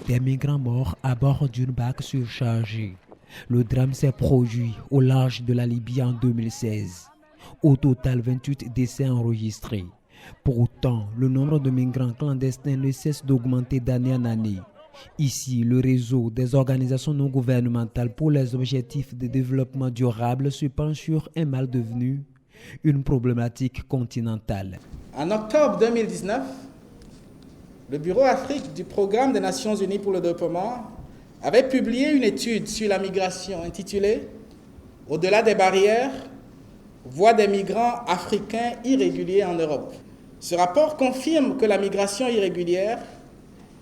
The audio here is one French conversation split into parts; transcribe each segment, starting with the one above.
Des migrants morts à bord d'une barque surchargée. Le drame s'est produit au large de la Libye en 2016. Au total, 28 décès enregistrés. Pour autant, le nombre de migrants clandestins ne cesse d'augmenter d'année en année. Ici, le réseau des organisations non gouvernementales pour les objectifs de développement durable se penche sur un mal devenu une problématique continentale. En octobre 2019, le Bureau Afrique du Programme des Nations Unies pour le développement avait publié une étude sur la migration intitulée « Au-delà des barrières, voix des migrants africains irréguliers en Europe ». Ce rapport confirme que la migration irrégulière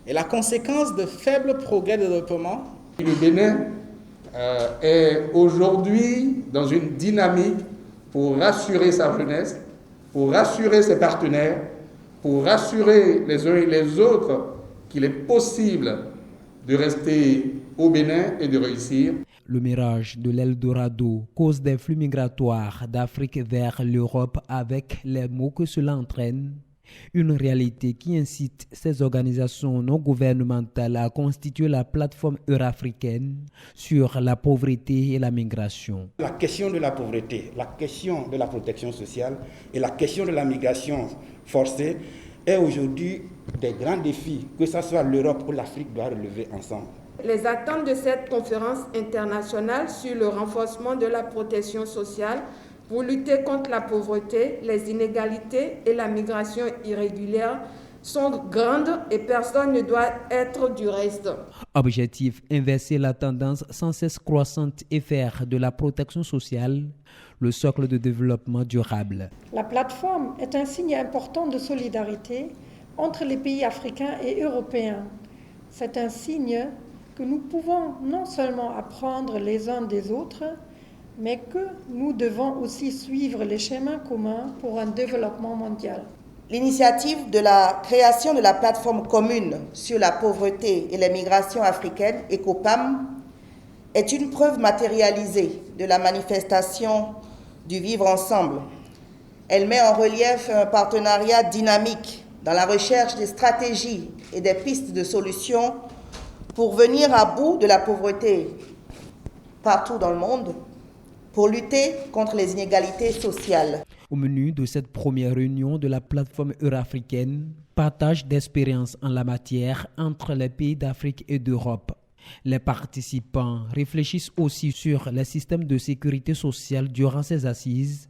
est la conséquence de faibles progrès de développement. Le Bénin est aujourd'hui dans une dynamique pour rassurer sa jeunesse, pour rassurer ses partenaires, pour rassurer les uns et les autres qu'il est possible de rester au Bénin et de réussir. Le mirage de l'Eldorado cause des flux migratoires d'Afrique vers l'Europe avec les maux que cela entraîne. Une réalité qui incite ces organisations non gouvernementales à constituer la plateforme eurafricaine sur la pauvreté et la migration. La question de la pauvreté, la question de la protection sociale et la question de la migration forcée est aujourd'hui des grands défis que ce soit l'Europe ou l'Afrique doit relever ensemble. Les attentes de cette conférence internationale sur le renforcement de la protection sociale pour lutter contre la pauvreté, les inégalités et la migration irrégulière sont grandes et personne ne doit être du reste. Objectif, inverser la tendance sans cesse croissante et faire de la protection sociale le socle de développement durable. La plateforme est un signe important de solidarité entre les pays africains et européens. C'est un signe que nous pouvons non seulement apprendre les uns des autres, mais que nous devons aussi suivre les chemins communs pour un développement mondial. L'initiative de la création de la plateforme commune sur la pauvreté et les migrations africaines, ECOPAM, est une preuve matérialisée de la manifestation du vivre ensemble. Elle met en relief un partenariat dynamique dans la recherche des stratégies et des pistes de solutions pour venir à bout de la pauvreté partout dans le monde, pour lutter contre les inégalités sociales. Au menu de cette première réunion de la plateforme eurafricaine, partage d'expériences en la matière entre les pays d'Afrique et d'Europe. Les participants réfléchissent aussi sur les systèmes de sécurité sociale durant ces assises